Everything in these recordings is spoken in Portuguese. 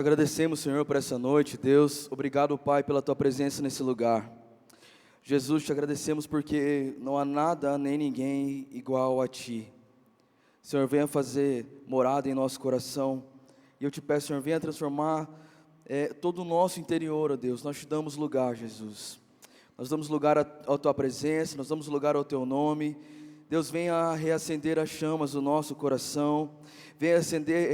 Agradecemos, Senhor, por essa noite, Deus. Obrigado, Pai, pela Tua presença nesse lugar. Jesus, te agradecemos porque não há nada nem ninguém igual a Ti. Senhor, venha fazer morada em nosso coração. E eu te peço, Senhor, venha transformar todo o nosso interior, ó Deus. Nós te damos lugar, Jesus. Nós damos lugar à Tua presença, nós damos lugar ao Teu nome. Deus, venha reacender as chamas do nosso coração. Venha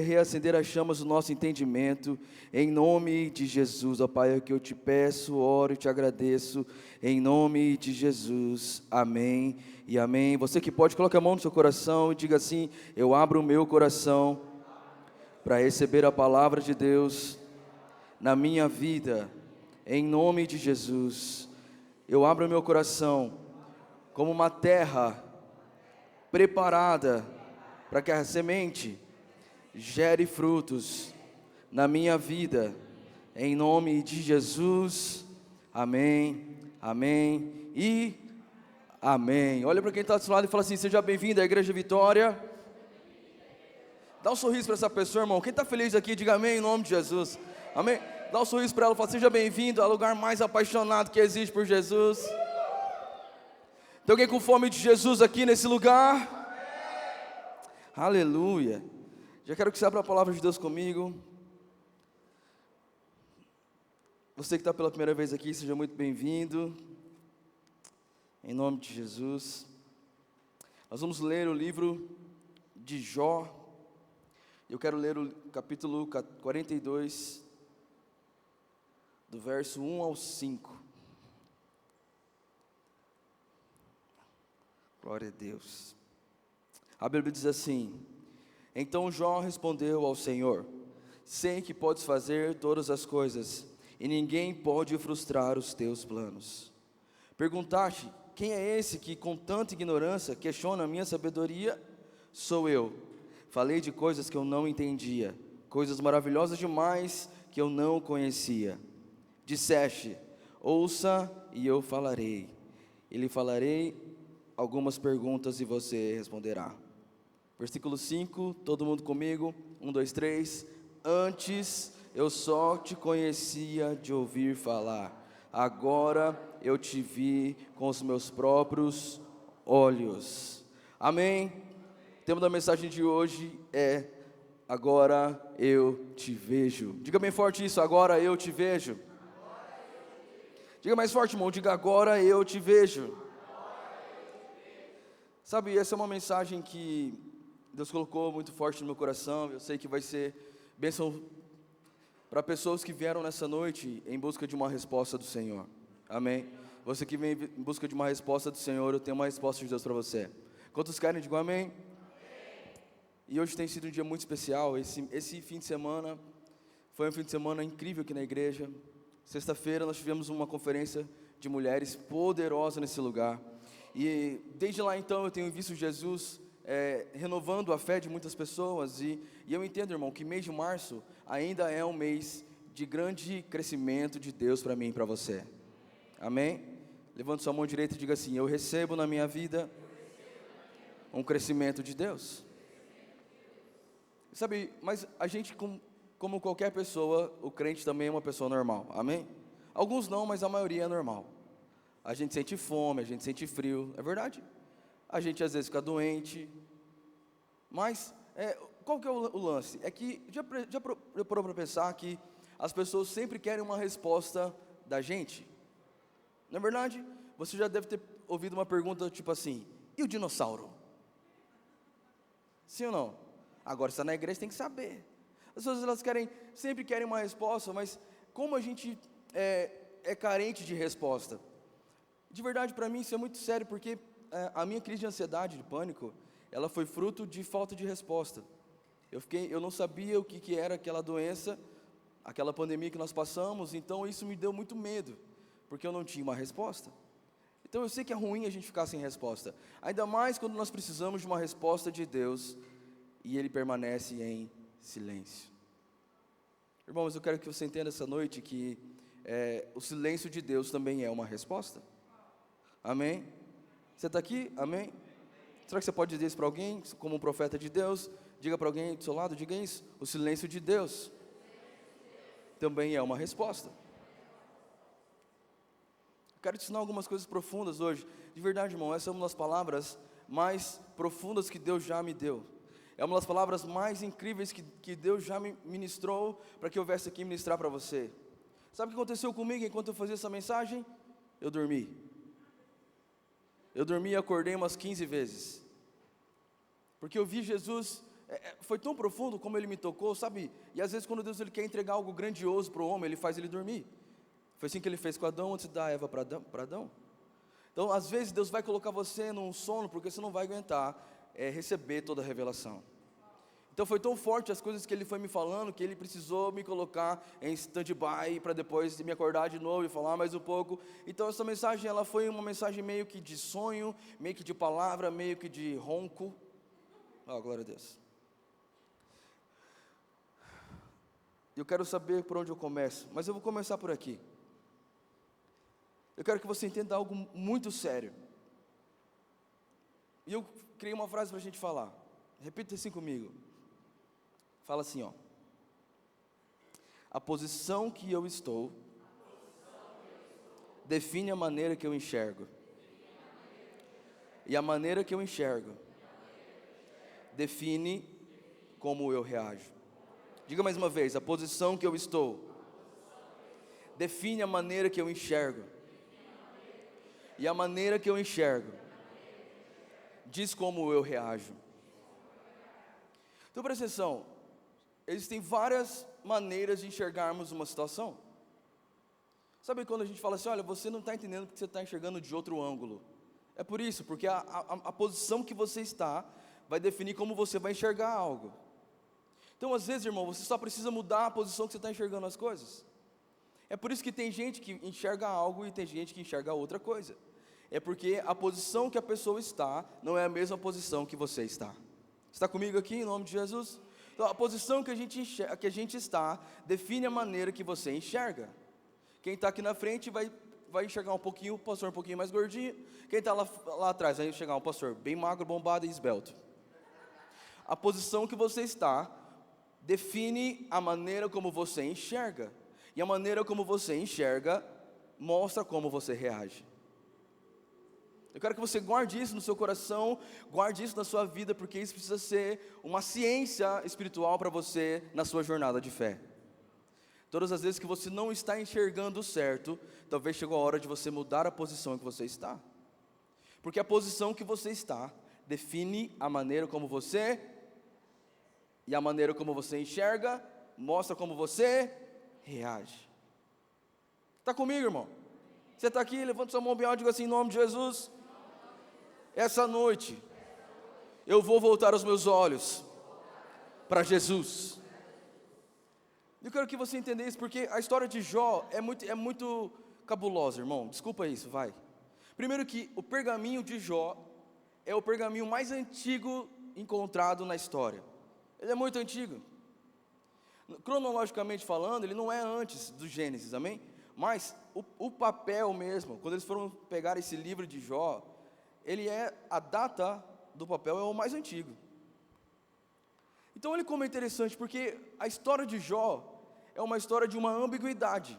reacender as chamas do nosso entendimento, em nome de Jesus, ó Pai, é o que eu te peço, oro e te agradeço, em nome de Jesus, amém e amém. Você que pode, coloque a mão no seu coração e diga assim: eu abro o meu coração para receber a palavra de Deus na minha vida, em nome de Jesus. Eu abro o meu coração como uma terra preparada para que a semente gere frutos na minha vida, em nome de Jesus, amém, amém e amém. Olha para quem está do seu lado e fala assim: seja bem-vindo à Igreja Vitória. Dá um sorriso para essa pessoa, irmão. Quem está feliz aqui, diga amém em nome de Jesus, amém. Dá um sorriso para ela e fala: seja bem-vindo ao lugar mais apaixonado que existe por Jesus. Tem alguém com fome de Jesus aqui nesse lugar? Aleluia. Já quero que você abra a palavra de Deus comigo. Você que está pela primeira vez aqui, seja muito bem-vindo. Em nome de Jesus. Nós vamos ler o livro de Jó. Eu quero ler o capítulo 42, do verso 1 ao 5. Glória a Deus. A Bíblia diz assim: então Jó respondeu ao Senhor: sei que podes fazer todas as coisas, e ninguém pode frustrar os teus planos. Perguntaste: quem é esse que com tanta ignorância questiona a minha sabedoria? Sou eu. Falei de coisas que eu não entendia, coisas maravilhosas demais que eu não conhecia. Disseste: ouça e eu falarei. E lhe falarei algumas perguntas e você responderá. Versículo 5, todo mundo comigo? 1, 2, 3. Antes eu só te conhecia de ouvir falar, agora eu te vi com os meus próprios olhos. Amém? O tema da mensagem de hoje é: agora eu te vejo. Diga bem forte isso: agora eu te vejo. Diga mais forte, irmão, diga: agora eu te vejo. Sabe, essa é uma mensagem que Deus colocou muito forte no meu coração. Eu sei que vai ser bênção para pessoas que vieram nessa noite em busca de uma resposta do Senhor. Amém? Você que vem em busca de uma resposta do Senhor, eu tenho uma resposta de Deus para você. Quantos querem, digam amém? E hoje tem sido um dia muito especial. Esse fim de semana foi um fim de semana incrível aqui na igreja. Sexta-feira nós tivemos uma conferência de mulheres poderosa nesse lugar. E desde lá então eu tenho visto Jesus renovando a fé de muitas pessoas, e eu entendo, irmão, que mês de março ainda é um mês de grande crescimento de Deus para mim e para você. Amém? Levante sua mão direita e diga assim: eu recebo na minha vida um crescimento de Deus. Sabe, mas a gente, como qualquer pessoa, o crente também é uma pessoa normal. Amém? Alguns não, mas a maioria é normal. A gente sente fome, a gente sente frio, é verdade? A gente às vezes fica doente, mas qual que é o lance? É que já parou para pensar que as pessoas sempre querem uma resposta da gente? Não é verdade? Você já deve ter ouvido uma pergunta tipo assim: e o dinossauro? Sim ou não? Agora está na igreja, tem que saber. As pessoas sempre querem uma resposta, mas como a gente é carente de resposta? De verdade, para mim isso é muito sério, porque a minha crise de ansiedade, de pânico, ela foi fruto de falta de resposta. Eu não sabia o que era aquela doença, aquela pandemia que nós passamos, então isso me deu muito medo, porque eu não tinha uma resposta. Então eu sei que é ruim a gente ficar sem resposta, ainda mais quando nós precisamos de uma resposta de Deus, e Ele permanece em silêncio. Irmãos, eu quero que você entenda essa noite que o silêncio de Deus também é uma resposta. Amém? Você está aqui? Amém? Será que você pode dizer isso para alguém, como um profeta de Deus? Diga para alguém do seu lado, diga isso: o silêncio de Deus também é uma resposta. Quero te ensinar algumas coisas profundas hoje. De verdade, irmão, essa é uma das palavras mais profundas que Deus já me deu. É uma das palavras mais incríveis que Deus já me ministrou para que eu viesse aqui ministrar para você. Sabe o que aconteceu comigo enquanto eu fazia essa mensagem? Eu dormi. Eu dormi e acordei umas 15 vezes. Porque eu vi Jesus, foi tão profundo como Ele me tocou, sabe? E às vezes quando Deus Ele quer entregar algo grandioso para o homem, Ele faz ele dormir. Foi assim que Ele fez com Adão, antes de dar Eva para Adão. Então às vezes Deus vai colocar você num sono, porque você não vai aguentar receber toda a revelação. Então foi tão forte as coisas que Ele foi me falando, que Ele precisou me colocar em stand-by, para depois me acordar de novo e falar mais um pouco. Então essa mensagem, ela foi uma mensagem meio que de sonho, meio que de palavra, meio que de ronco. Oh, glória a Deus. Eu quero saber por onde eu começo, mas eu vou começar por aqui. Eu quero que você entenda algo muito sério. E eu criei uma frase para a gente falar. Repita assim comigo. Fala assim, ó. A posição que eu estou define a maneira que eu enxergo. E a maneira que eu enxergo define como eu reajo. Diga mais uma vez, a posição que eu estou define a maneira que eu enxergo. E a maneira que eu enxergo diz como eu reajo. Então presta atenção, existem várias maneiras de enxergarmos uma situação. Sabe quando a gente fala assim, olha, você não está entendendo porque você está enxergando de outro ângulo. É por isso, porque a posição que você está vai definir como você vai enxergar algo. Então às vezes, irmão, você só precisa mudar a posição que você está enxergando as coisas. É por isso que tem gente que enxerga algo e tem gente que enxerga outra coisa. É porque a posição que a pessoa está não é a mesma posição que você está. Está comigo aqui em nome de Jesus? Então, a posição que a gente está define a maneira que você enxerga. Quem está aqui na frente vai enxergar um pouquinho, o pastor um pouquinho mais gordinho. Quem está lá atrás vai enxergar um pastor bem magro, bombado e esbelto. A posição que você está define a maneira como você enxerga. E a maneira como você enxerga mostra como você reage. Eu quero que você guarde isso no seu coração, guarde isso na sua vida, porque isso precisa ser uma ciência espiritual para você na sua jornada de fé. Todas as vezes que você não está enxergando certo, talvez chegou a hora de você mudar a posição em que você está. Porque a posição que você está define a maneira como você, e a maneira como você enxerga, mostra como você reage. Está comigo, irmão? Você está aqui, levanta sua mão bem alto e diga assim, em nome de Jesus. Essa noite, eu vou voltar os meus olhos para Jesus. Eu quero que você entenda isso, porque a história de Jó é muito cabulosa, irmão. Desculpa isso, vai. Primeiro que o pergaminho de Jó é o pergaminho mais antigo encontrado na história. Ele é muito antigo. Cronologicamente falando, ele não é antes do Gênesis, amém? Mas o papel mesmo, quando eles foram pegar esse livro de Jó, a data do papel é o mais antigo. Então olha como é interessante, porque a história de Jó é uma história de uma ambiguidade.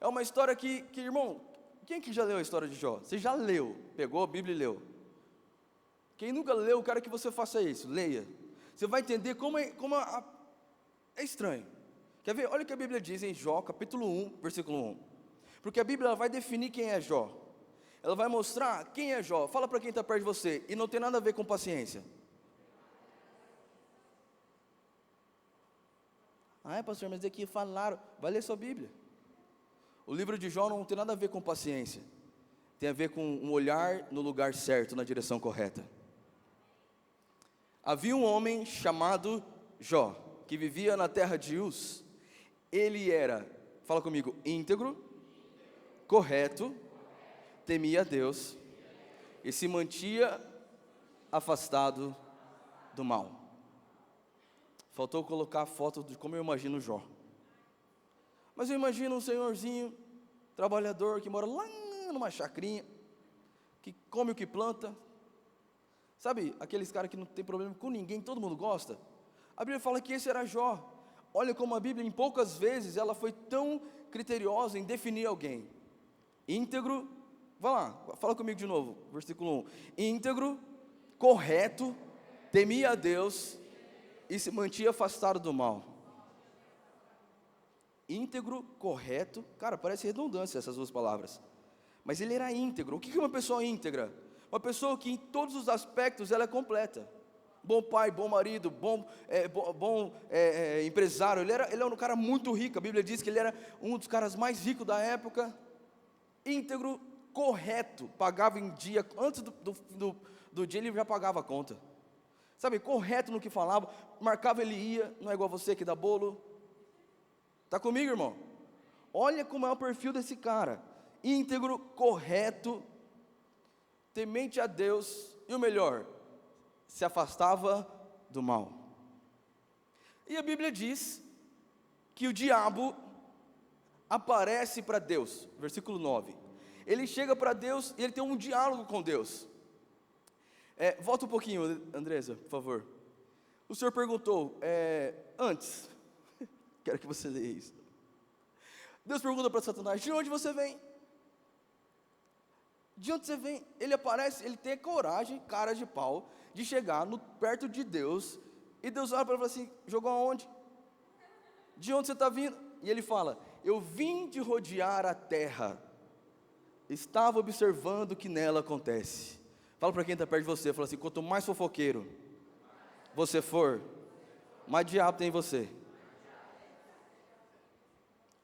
É uma história que irmão, quem que já leu a história de Jó? Você já leu, pegou a Bíblia e leu. Quem nunca leu, eu quero que você faça isso, leia. Você vai entender como é estranho. Quer ver? Olha o que a Bíblia diz em Jó, capítulo 1, versículo 1. Porque a Bíblia ela vai definir quem é Jó. Ela vai mostrar quem é Jó. Fala para quem está perto de você. E não tem nada a ver com paciência. Pastor, mas aqui falaram. Vai ler sua Bíblia. O livro de Jó não tem nada a ver com paciência. Tem a ver com um olhar no lugar certo, na direção correta. Havia um homem chamado Jó, que vivia na terra de Uz. Ele era, fala comigo, íntegro, correto, temia a Deus e se mantinha afastado do mal. Faltou colocar a foto de como eu imagino Jó. Mas eu imagino um senhorzinho, trabalhador, que mora lá numa chacrinha, que come o que planta. Sabe, aqueles caras que não tem problema com ninguém, todo mundo gosta. A Bíblia fala que esse era Jó. Olha como a Bíblia, em poucas vezes, ela foi tão criteriosa em definir alguém. Íntegro, vai lá, fala comigo de novo, versículo 1. Íntegro, correto, temia a Deus e se mantinha afastado do mal. Íntegro, correto, cara, parece redundância essas duas palavras. Mas ele era íntegro. O que é uma pessoa íntegra? Uma pessoa que em todos os aspectos ela é completa. Bom pai, bom marido, bom empresário. Ele era um cara muito rico. A Bíblia diz que ele era um dos caras mais ricos da época. Íntegro, correto, pagava em dia. Antes do dia ele já pagava a conta. Sabe, correto no que falava. Marcava, ele ia. Não é igual você que dá bolo. Está comigo, irmão? Olha como é o perfil desse cara. Íntegro, correto, temente a Deus, e o melhor, se afastava do mal. E a Bíblia diz que o diabo aparece para Deus, versículo 9. Ele chega para Deus e ele tem um diálogo com Deus. Volta um pouquinho, Andresa, por favor. O Senhor perguntou, antes, quero que você leia isso. Deus pergunta para Satanás, de onde você vem? De onde você vem? Ele aparece, ele tem coragem, cara de pau, de chegar perto de Deus, e Deus olha para ele e fala assim, jogou aonde? De onde você está vindo? E ele fala, eu vim de rodear a terra, estava observando o que nela acontece. Fala para quem está perto de você, fala assim, quanto mais fofoqueiro você for, mais diabo tem em você.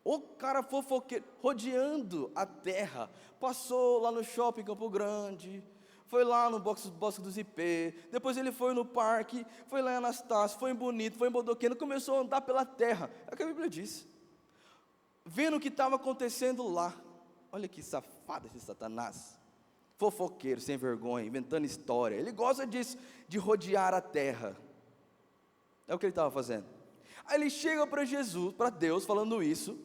O cara fofoqueiro, rodeando a terra, passou lá no shopping Campo Grande, foi lá no Bosque dos IP, depois ele foi no parque, foi lá em Anastácio, foi em Bonito, foi em Bodoquena, começou a andar pela terra, é o que a Bíblia diz, vendo o que estava acontecendo lá. Olha que safado esse Satanás, fofoqueiro, sem vergonha, inventando história, ele gosta disso, de rodear a terra, é o que ele estava fazendo. Aí ele chega para Jesus, para Deus, falando isso,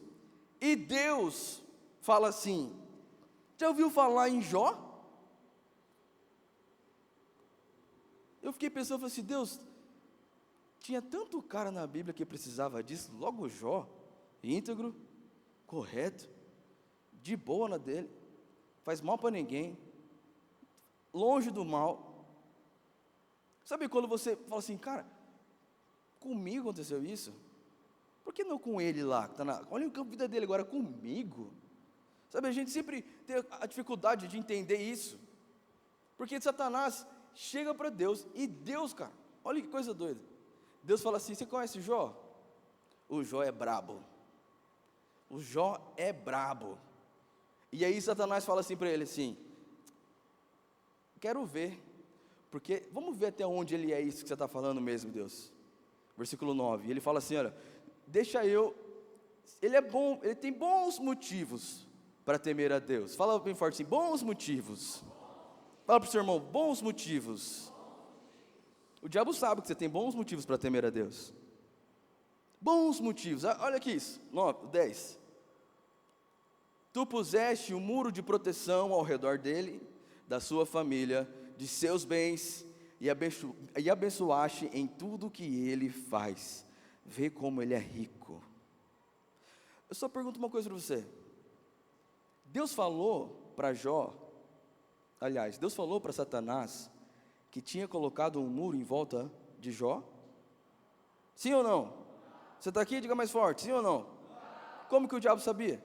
e Deus fala assim, já ouviu falar em Jó? Eu fiquei pensando, falei assim, Deus, tinha tanto cara na Bíblia que precisava disso, logo Jó, íntegro, correto, de boa na dele, faz mal para ninguém, longe do mal. Sabe quando você fala assim, cara, comigo aconteceu isso? Por que não com ele lá? Olha a vida dele agora comigo. Sabe, a gente sempre tem a dificuldade de entender isso. Porque Satanás chega para Deus, e Deus, cara, olha que coisa doida. Deus fala assim, você conhece Jó? O Jó é brabo. O Jó é brabo. E aí Satanás fala assim para ele assim, quero ver, porque vamos ver até onde ele é isso que você está falando mesmo, Deus. Versículo 9, ele fala assim, olha, ele é bom, ele tem bons motivos para temer a Deus. Fala bem forte assim, bons motivos. Fala para o seu irmão, bons motivos. O diabo sabe que você tem bons motivos para temer a Deus. Bons motivos, olha aqui isso, 10. Tu puseste um muro de proteção ao redor dele, da sua família, de seus bens, e abençoaste em tudo que ele faz. Vê como ele é rico. Eu só pergunto uma coisa para você. Deus falou para Jó, aliás, Deus falou para Satanás que tinha colocado um muro em volta de Jó? Sim ou não? Você está aqui? Diga mais forte, sim ou não? Como que o diabo sabia?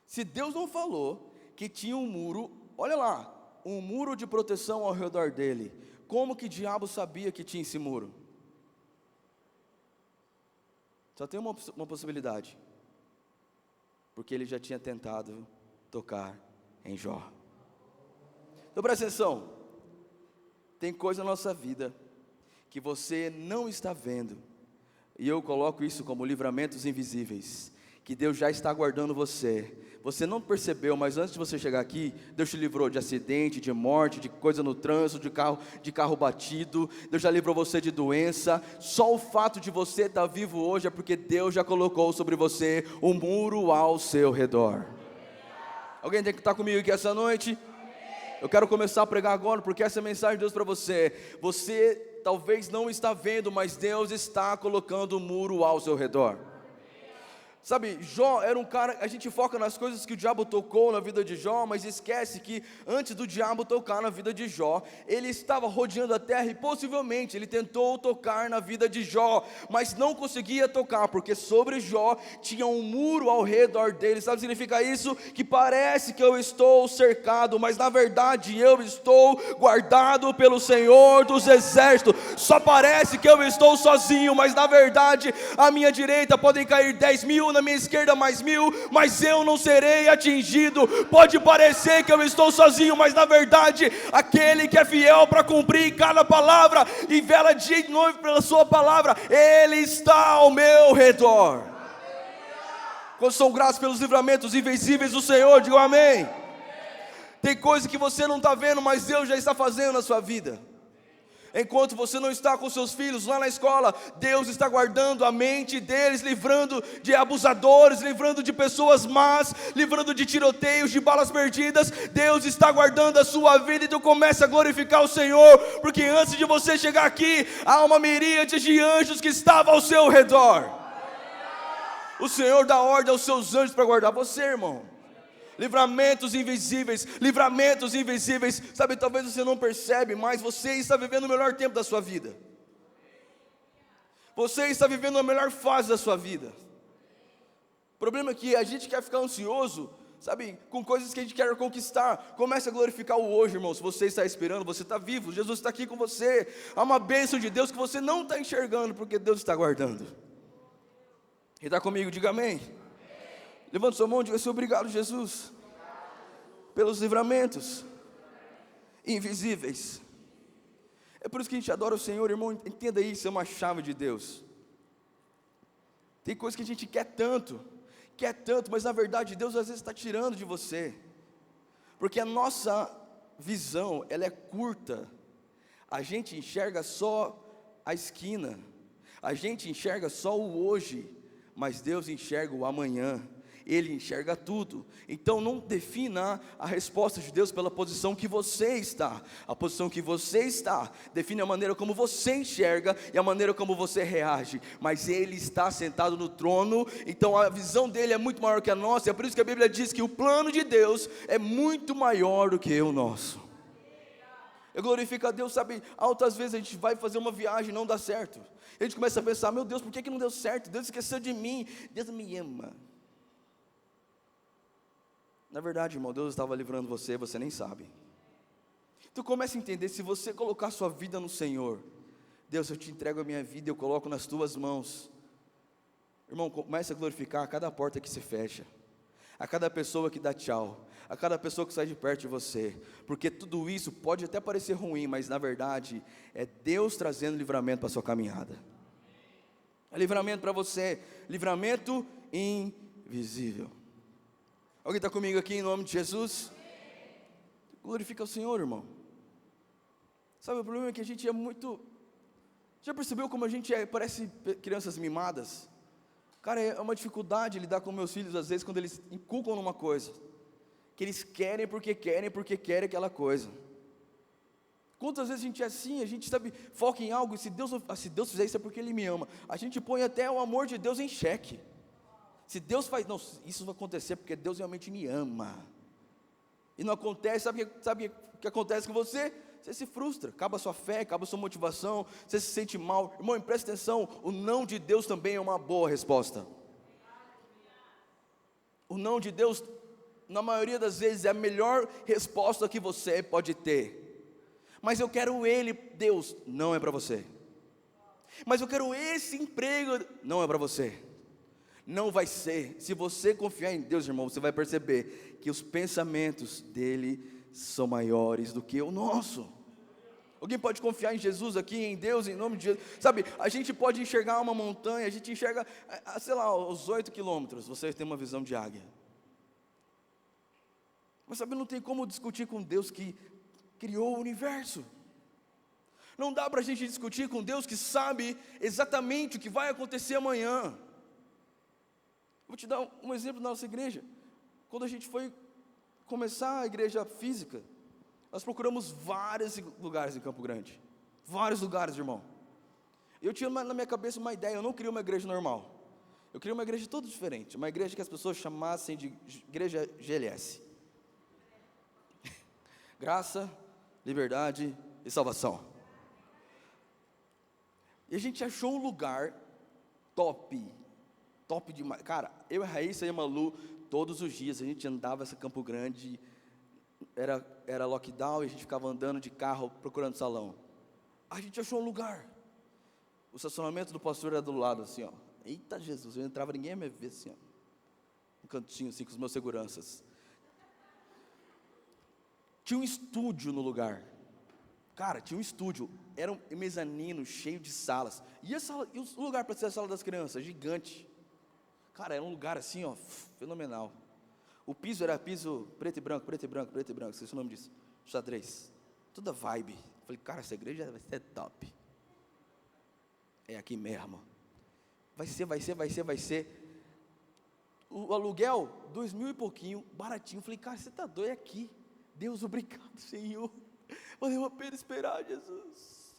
Se Deus não falou que tinha um muro, olha lá, um muro de proteção ao redor dele, como que o diabo sabia que tinha esse muro? Só tem uma possibilidade, porque ele já tinha tentado tocar em Jó. Então presta atenção, tem coisa na nossa vida que você não está vendo, e eu coloco isso como livramentos invisíveis, que Deus já está aguardando você. Você não percebeu, mas antes de você chegar aqui, Deus te livrou de acidente, de morte, de coisa no trânsito, de carro batido. Deus já livrou você de doença. Só o fato de você estar vivo hoje é porque Deus já colocou sobre você um muro ao seu redor. Alguém tem que estar comigo aqui essa noite? Eu quero começar a pregar agora, porque essa é a mensagem de Deus para você. Você talvez não está vendo, mas Deus está colocando um muro ao seu redor. Sabe, Jó era um cara, a gente foca nas coisas que o diabo tocou na vida de Jó, mas esquece que antes do diabo tocar na vida de Jó, ele estava rodeando a terra e possivelmente ele tentou tocar na vida de Jó, mas não conseguia tocar, porque sobre Jó tinha um muro ao redor dele. Sabe o que significa isso? Que parece que eu estou cercado, mas na verdade eu estou guardado pelo Senhor dos Exércitos. Só parece que eu estou sozinho, mas na verdade à minha direita podem cair 10.000, na minha esquerda mais 1.000, mas eu não serei atingido. Pode parecer que eu estou sozinho, mas na verdade, aquele que é fiel para cumprir cada palavra e vela dia e noite pela sua palavra, Ele está ao meu redor. Quando são gratos pelos livramentos invencíveis do Senhor, digo amém. Tem coisa que você não está vendo, mas Deus já está fazendo na sua vida. Enquanto você não está com seus filhos lá na escola, Deus está guardando a mente deles, livrando de abusadores, livrando de pessoas más, livrando de tiroteios, de balas perdidas. Deus está guardando a sua vida, então comece a glorificar o Senhor, porque antes de você chegar aqui, há uma miríade de anjos que estavam ao seu redor. O Senhor dá ordem aos seus anjos para guardar você, irmão. Livramentos invisíveis, livramentos invisíveis. Sabe, talvez você não percebe, mas você está vivendo o melhor tempo da sua vida. Você está vivendo a melhor fase da sua vida. O problema é que a gente quer ficar ansioso, sabe, com coisas que a gente quer conquistar. Comece a glorificar o hoje, irmão. Se você está esperando, você está vivo, Jesus está aqui com você. Há uma bênção de Deus que você não está enxergando, porque Deus está guardando. Quem está comigo, diga amém. Levante sua mão e diga assim: obrigado, Jesus, pelos livramentos invisíveis. É por isso que a gente adora o Senhor, irmão. Entenda isso, é uma chave de Deus. Tem coisa que a gente quer tanto, mas na verdade Deus às vezes está tirando de você, porque a nossa visão, ela é curta. A gente enxerga só a esquina, a gente enxerga só o hoje, mas Deus enxerga o amanhã. Ele enxerga tudo. Então não defina a resposta de Deus pela posição que você está. A posição que você está define a maneira como você enxerga e a maneira como você reage. Mas Ele está sentado no trono, então a visão dele é muito maior que a nossa. É por isso que a Bíblia diz que o plano de Deus é muito maior do que o nosso. Eu glorifico a Deus, sabe, altas vezes a gente vai fazer uma viagem e não dá certo. A gente começa a pensar: meu Deus, por que não deu certo? Deus esqueceu de mim, Deus me ama. Na verdade, irmão, Deus estava livrando você, você nem sabe. Então comece a entender, se você colocar sua vida no Senhor: Deus, eu te entrego a minha vida, eu coloco nas tuas mãos. Irmão, comece a glorificar a cada porta que se fecha, a cada pessoa que dá tchau, a cada pessoa que sai de perto de você, porque tudo isso pode até parecer ruim, mas na verdade é Deus trazendo livramento para a sua caminhada. É livramento para você, livramento invisível. Alguém está comigo aqui em nome de Jesus? Glorifica o Senhor, irmão. Sabe, o problema é que a gente é muito... Já percebeu como a gente parece crianças mimadas? Cara, é uma dificuldade lidar com meus filhos às vezes quando eles inculcam numa coisa que eles querem porque querem aquela coisa. Quantas vezes a gente é assim, a gente, sabe, foca em algo, e se Deus fizer isso é porque Ele me ama. A gente põe até o amor de Deus em xeque. Se Deus faz, não, isso vai acontecer porque Deus realmente me ama. E não acontece, sabe o que acontece com você? Você se frustra, acaba a sua fé, acaba a sua motivação, você se sente mal. Irmão, presta atenção, o não de Deus também é uma boa resposta. O não de Deus, na maioria das vezes, é a melhor resposta que você pode ter. Mas eu quero Ele, Deus, não é para você. Mas eu quero esse emprego, não é para você. Não vai ser. Se você confiar em Deus, irmão, você vai perceber que os pensamentos dele são maiores do que o nosso. Alguém pode confiar em Jesus aqui, em Deus, em nome de Jesus? Sabe, a gente pode enxergar uma montanha, a gente enxerga, sei lá, os 8 quilômetros, você tem uma visão de águia. Mas sabe, não tem como discutir com Deus que criou o universo. Não dá para a gente discutir com Deus que sabe exatamente o que vai acontecer amanhã. Vou te dar um exemplo da nossa igreja. Quando a gente foi começar a igreja física, Nós procuramos vários lugares em Campo Grande. Vários lugares, irmão. Eu tinha na minha cabeça uma ideia, eu não queria uma igreja normal. Eu queria uma igreja toda diferente, uma igreja que as pessoas chamassem de igreja GLS. Graça, liberdade e salvação. E a gente achou um lugar top demais. Cara, eu e a Raíssa e a Malu, todos os dias, a gente andava essa Campo Grande, era lockdown e a gente ficava andando de carro procurando salão. A gente achou um lugar. O estacionamento do pastor era do lado, assim, ó. Eita Jesus, eu entrava, ninguém ia me ver, assim, ó. Um cantinho, assim, com os meus seguranças. Tinha um estúdio no lugar. Cara, tinha um estúdio. Era um mezanino cheio de salas. E o lugar para ser a sala das crianças? Gigante. Cara, era um lugar assim, ó, fenomenal. O piso era piso preto e branco, esqueci o nome disso. Xadrez. Toda vibe. Falei, cara, essa igreja vai ser top. É aqui mesmo. Vai ser. O aluguel, 2.000 e pouquinho, baratinho. Falei, cara, você está doido, é aqui. Deus, obrigado, Senhor. Valeu a pena esperar, Jesus.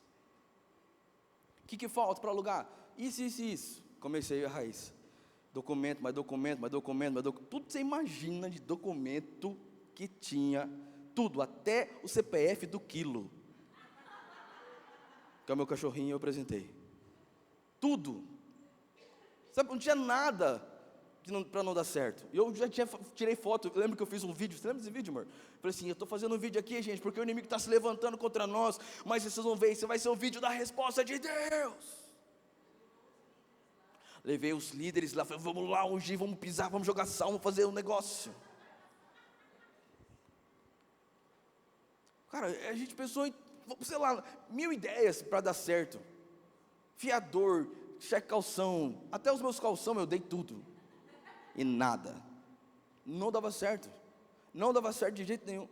O que falta para alugar? Isso. Comecei a raiz. Documento. Tudo você imagina de documento que tinha. Tudo, até o CPF do quilo. Que é o meu cachorrinho, eu apresentei. Tudo. Sabe, não tinha nada para não dar certo. Eu já tirei foto, eu lembro que eu fiz um vídeo, você lembra desse vídeo, amor? Falei assim, eu estou fazendo um vídeo aqui, gente, porque o inimigo está se levantando contra nós, mas vocês vão ver, isso vai ser um vídeo da resposta de Deus. Levei os líderes lá, falei, vamos lá ungir, vamos pisar, vamos jogar sal, vamos fazer um negócio. Cara, a gente pensou em, sei lá, 1000 ideias para dar certo. Fiador, cheque calção, até os meus calção eu dei tudo. E nada. Não dava certo. Não dava certo de jeito nenhum.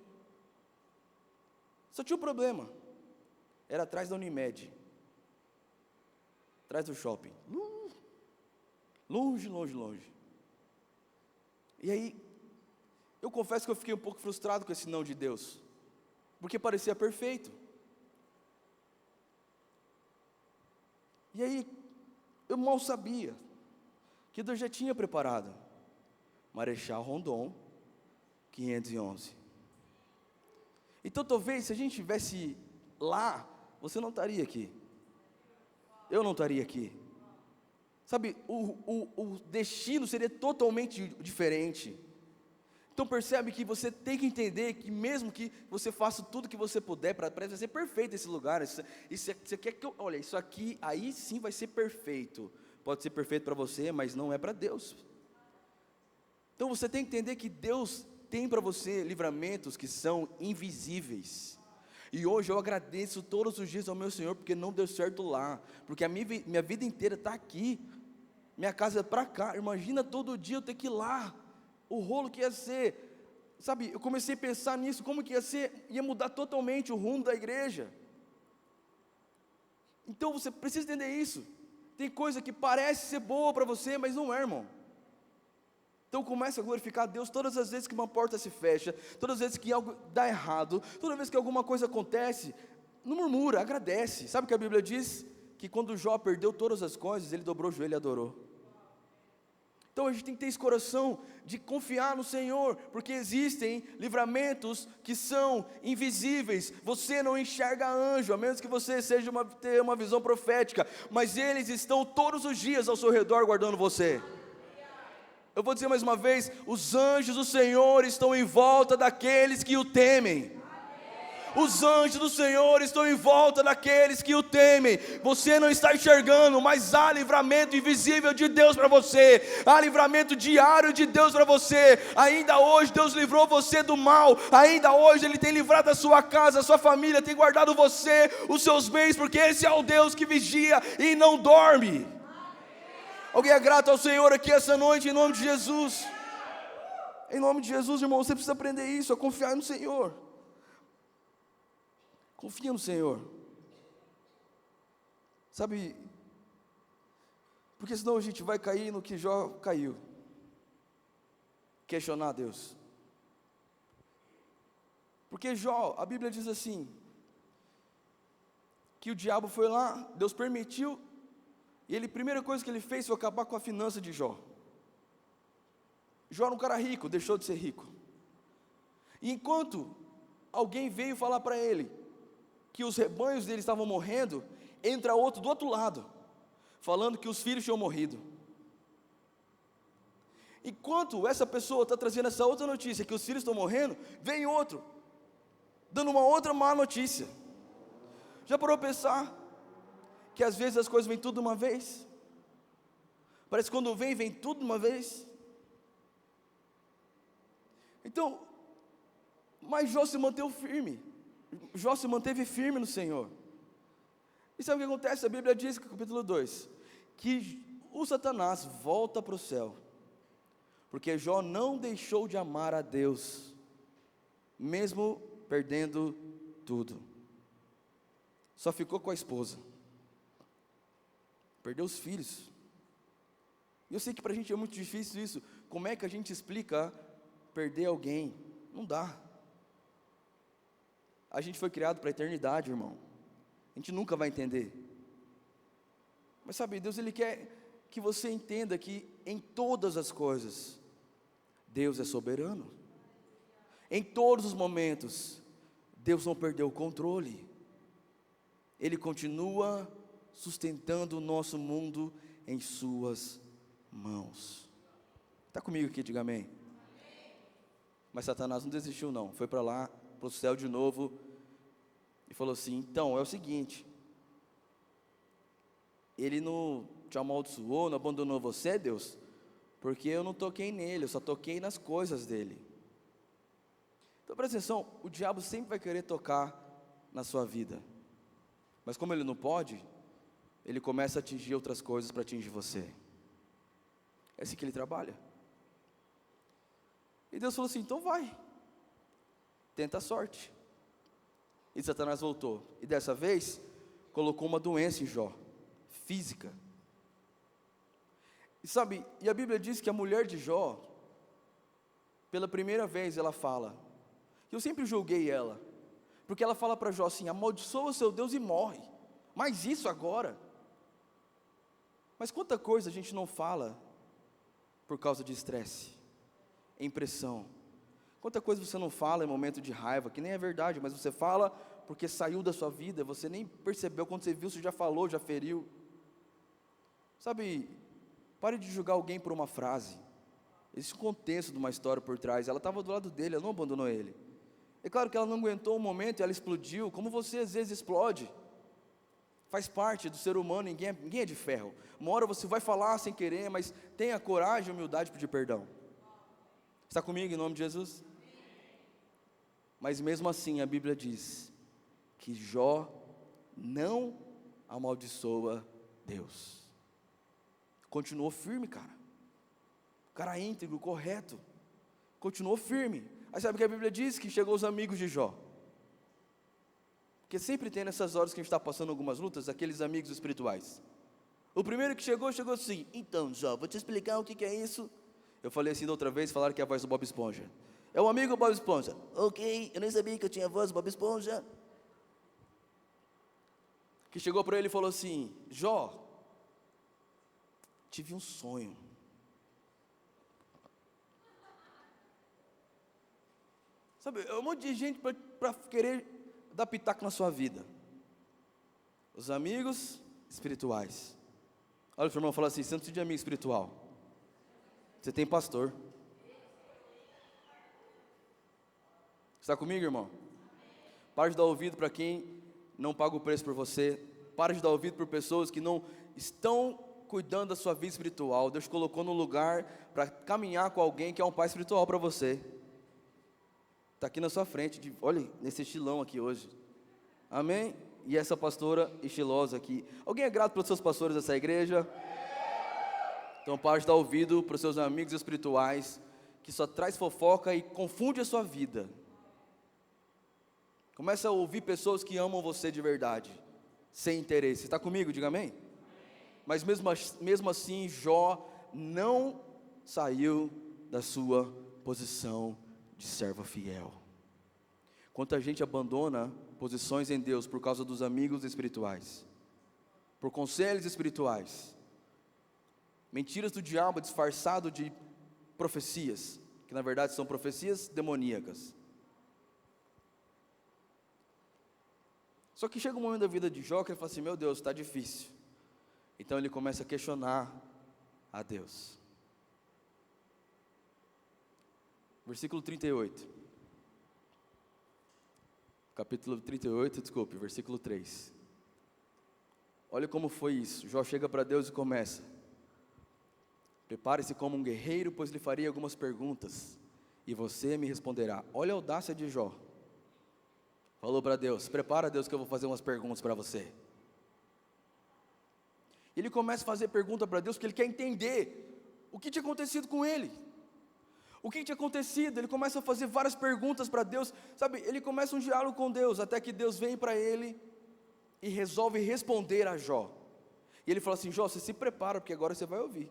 Só tinha um problema. Era atrás da Unimed. Atrás do shopping. Longe. E aí, eu confesso que eu fiquei um pouco frustrado com esse não de Deus. Porque parecia perfeito. E aí, eu mal sabia que Deus já tinha preparado. Marechal Rondon, 511. Então talvez se a gente estivesse lá, você não estaria aqui. Eu não estaria aqui. Sabe, o destino seria totalmente diferente. Então percebe que você tem que entender que mesmo que você faça tudo que você puder para ser perfeito esse lugar, você quer que olha, isso aqui, aí sim vai ser perfeito. Pode ser perfeito para você, mas não é para Deus. Então você tem que entender que Deus tem para você livramentos que são invisíveis. E hoje eu agradeço todos os dias ao meu Senhor, porque não deu certo lá, porque a minha vida inteira está aqui, minha casa é para cá. Imagina todo dia eu ter que ir lá, o rolo que ia ser, sabe, eu comecei a pensar nisso, como que ia ser, ia mudar totalmente o rumo da igreja. Então você precisa entender isso. Tem coisa que parece ser boa para você, mas não é, irmão. Então comece a glorificar a Deus todas as vezes que uma porta se fecha, todas as vezes que algo dá errado, toda vez que alguma coisa acontece, não murmura, agradece. Sabe o que a Bíblia diz? Que quando Jó perdeu todas as coisas, ele dobrou o joelho e adorou. Então a gente tem que ter esse coração de confiar no Senhor, porque existem livramentos que são invisíveis. Você não enxerga anjo, a menos que você tenha uma visão profética, mas eles estão todos os dias ao seu redor guardando você. Eu vou dizer mais uma vez, os anjos do Senhor estão em volta daqueles que o temem. Os anjos do Senhor estão em volta daqueles que o temem. Você não está enxergando, mas há livramento invisível de Deus para você. Há livramento diário de Deus para você. Ainda hoje Deus livrou você do mal. Ainda hoje Ele tem livrado a sua casa, a sua família, tem guardado você, os seus bens, porque esse é o Deus que vigia e não dorme. Alguém é grato ao Senhor aqui essa noite, em nome de Jesus? Em nome de Jesus, irmão, você precisa aprender isso, a confiar no Senhor. Confia no Senhor. Sabe, porque senão a gente vai cair no que Jó caiu. Questionar Deus. Porque Jó, a Bíblia diz assim, que o diabo foi lá, Deus permitiu, e a primeira coisa que ele fez foi acabar com a finança de Jó. Jó era um cara rico, deixou de ser rico. E enquanto alguém veio falar para ele que os rebanhos dele estavam morrendo, entra outro do outro lado, falando que os filhos tinham morrido. Enquanto essa pessoa está trazendo essa outra notícia, que os filhos estão morrendo, vem outro, dando uma outra má notícia. Já parou a pensar que às vezes as coisas vêm tudo de uma vez? Parece que quando vem tudo de uma vez. Então, mas Jó se manteve firme. Jó se manteve firme no Senhor. E sabe o que acontece? A Bíblia diz, no capítulo 2, que o Satanás volta para o céu, porque Jó não deixou de amar a Deus, mesmo perdendo tudo. Só ficou com a esposa, perdeu os filhos. E eu sei que para a gente é muito difícil isso. Como é que a gente explica perder alguém? Não dá. A gente foi criado para a eternidade, irmão. A gente nunca vai entender. Mas sabe, Deus, Ele quer que você entenda que em todas as coisas, Deus é soberano. Em todos os momentos, Deus não perdeu o controle. Ele continua sustentando o nosso mundo em suas mãos. Está comigo aqui, diga amém. Mas Satanás não desistiu não, foi para lá, para o céu de novo, e falou assim, então, é o seguinte, ele não te amaldiçoou, não abandonou você, Deus, porque eu não toquei nele, eu só toquei nas coisas dele. Então presta atenção, o diabo sempre vai querer tocar na sua vida, mas como ele não pode, ele começa a atingir outras coisas para atingir você. É assim que ele trabalha. E Deus falou assim, então vai, tenta a sorte. E Satanás voltou, e dessa vez, colocou uma doença em Jó, física. E sabe, e a Bíblia diz que a mulher de Jó, pela primeira vez ela fala, eu sempre julguei ela, porque ela fala para Jó assim, amaldiçoa o seu Deus e morre, mas isso agora? Mas quanta coisa a gente não fala, por causa de estresse, impressão. Quanta coisa você não fala em momento de raiva, que nem é verdade, mas você fala porque saiu da sua vida, você nem percebeu, quando você viu, você já falou, já feriu. Sabe, pare de julgar alguém por uma frase. Esse contexto de uma história por trás, ela estava do lado dele, ela não abandonou ele. É claro que ela não aguentou um momento e ela explodiu, como você às vezes explode. Faz parte do ser humano, ninguém é de ferro. Uma hora você vai falar sem querer, mas tenha coragem e humildade de pedir perdão. Está comigo em nome de Jesus? Mas mesmo assim a Bíblia diz que Jó não amaldiçoa Deus. Continuou firme, cara. Cara íntegro, correto. Continuou firme. Aí sabe o que a Bíblia diz? Que chegou os amigos de Jó. Porque sempre tem nessas horas que a gente está passando algumas lutas, aqueles amigos espirituais. O primeiro que chegou assim, então Jó, vou te explicar o que é isso. Eu falei assim da outra vez, falaram que é a voz do Bob Esponja. É o amigo Bob Esponja. Ok, eu nem sabia que eu tinha a voz do Bob Esponja. Que chegou para ele e falou assim, Jó, tive um sonho. Sabe, é um monte de gente para querer dar pitaco na sua vida. Os amigos espirituais. Olha o seu irmão, fala assim, você não precisa de amigo espiritual. Você tem pastor. Está comigo, irmão? Pare de dar ouvido para quem não paga o preço por você. Pare de dar ouvido por pessoas que não estão cuidando da sua vida espiritual. Deus colocou no lugar para caminhar com alguém que é um pai espiritual para você. Está aqui na sua frente, olha, nesse estilão aqui hoje. Amém? E essa pastora estilosa aqui. Alguém é grato pelos seus pastores dessa igreja? Então pare de dar ouvido para os seus amigos espirituais, que só traz fofoca e confunde a sua vida. Começa a ouvir pessoas que amam você de verdade, sem interesse. Está comigo? Diga amém. Mas mesmo assim, Jó não saiu da sua posição de servo fiel. Quanta gente abandona posições em Deus por causa dos amigos espirituais, por conselhos espirituais, mentiras do diabo disfarçado de profecias, que na verdade são profecias demoníacas. Só que chega um momento da vida de Jó que ele fala assim: meu Deus, está difícil. Então ele começa a questionar a Deus. Versículo 38. Capítulo 38, desculpe, versículo 3. Olha como foi isso. Jó chega para Deus e começa: prepare-se como um guerreiro, pois lhe farei algumas perguntas, e você me responderá. Olha a audácia de Jó. Falou para Deus: prepara, Deus, que eu vou fazer umas perguntas para você. Ele começa a fazer pergunta para Deus, porque ele quer entender o que tinha acontecido com ele. O que tinha acontecido? Ele começa a fazer várias perguntas para Deus, sabe? Ele começa um diálogo com Deus, até que Deus vem para ele e resolve responder a Jó. E ele fala assim: Jó, você se prepara, porque agora você vai ouvir.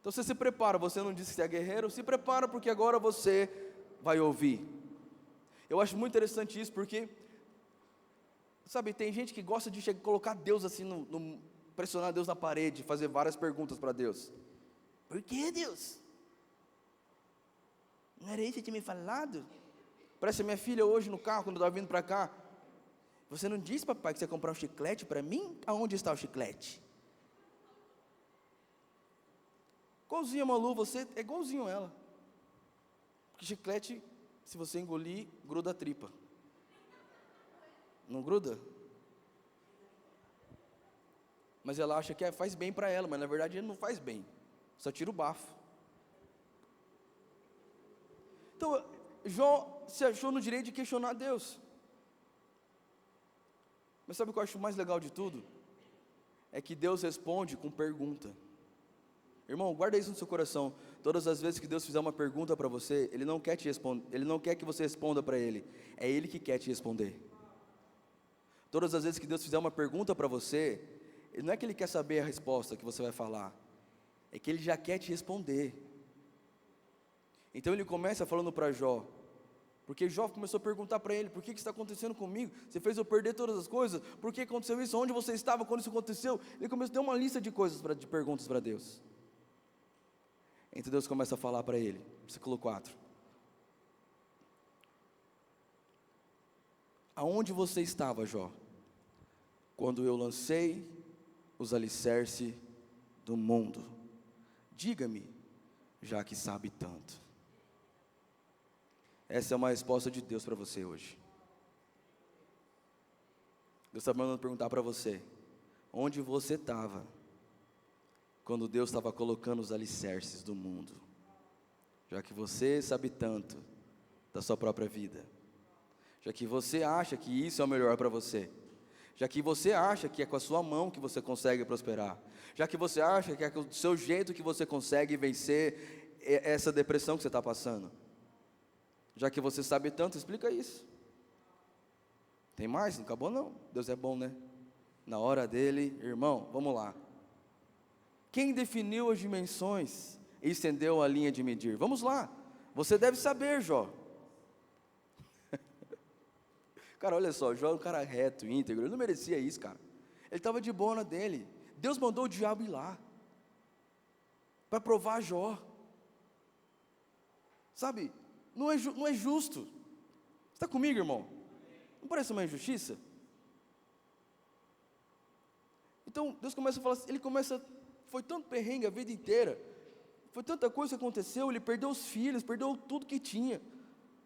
Então você se prepara, você não disse que você é guerreiro, se prepara, porque agora você vai ouvir. Eu acho muito interessante isso, porque, sabe, tem gente que gosta de colocar Deus assim, pressionar Deus na parede, fazer várias perguntas para Deus. Por que, Deus? Não era isso que você tinha me falado? Parece a minha filha hoje no carro, quando eu estava vindo para cá. Você não disse, papai, que você ia comprar um chiclete para mim? Aonde está o chiclete? Igualzinho a Malu, você é igualzinho ela. Porque chiclete, se você engolir, gruda a tripa. Não gruda? Mas ela acha que faz bem para ela, mas na verdade ele não faz bem. Só tira o bafo. Então, Jó se achou no direito de questionar Deus. Mas sabe o que eu acho mais legal de tudo? É que Deus responde com pergunta. Irmão, guarda isso no seu coração. Todas as vezes que Deus fizer uma pergunta para você, Ele não quer te responder, Ele não quer que você responda para Ele. É Ele que quer te responder. Todas as vezes que Deus fizer uma pergunta para você, não é que Ele quer saber a resposta que você vai falar, é que Ele já quer te responder. Então Ele começa falando para Jó, porque Jó começou a perguntar para ele: por que está acontecendo comigo? Você fez eu perder todas as coisas? Por que aconteceu isso? Onde você estava quando isso aconteceu? Ele começou a dar uma lista de coisas, de perguntas para Deus. Então Deus começa a falar para ele, versículo 4. Aonde você estava, Jó, quando eu lancei os alicerces do mundo? Diga-me, já que sabe tanto. Essa é uma resposta de Deus para você hoje. Deus está mandando perguntar para você: onde você estava quando Deus estava colocando os alicerces do mundo? Já que você sabe tanto da sua própria vida, já que você acha que isso é o melhor para você, já que você acha que é com a sua mão que você consegue prosperar, já que você acha que é com o seu jeito que você consegue vencer essa depressão que você está passando, já que você sabe tanto, explica isso. Tem mais? Não acabou não. Deus é bom, né? Na hora dele, irmão, vamos lá. Quem definiu as dimensões e estendeu a linha de medir? Vamos lá. Você deve saber, Jó. Cara, olha só, Jó é um cara reto, íntegro. Ele não merecia isso, cara. Ele estava de boa na dele. Deus mandou o diabo ir lá para provar Jó. Sabe? Não é justo. Você está comigo, irmão? Não parece uma injustiça? Então, Deus começa a falar assim, foi tanto perrengue a vida inteira, foi tanta coisa que aconteceu, ele perdeu os filhos, perdeu tudo que tinha,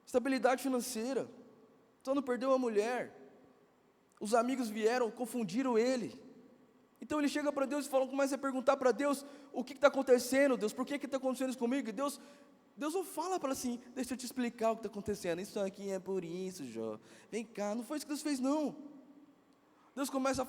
estabilidade financeira, só não perdeu a mulher, os amigos vieram, confundiram ele. Então ele chega para Deus e começa a perguntar para Deus: o que está acontecendo, Deus? Por que está acontecendo isso comigo? E Deus não fala para assim: deixa eu te explicar o que está acontecendo, isso aqui é por isso, Jó, vem cá. Não foi isso que Deus fez, não. Deus começa a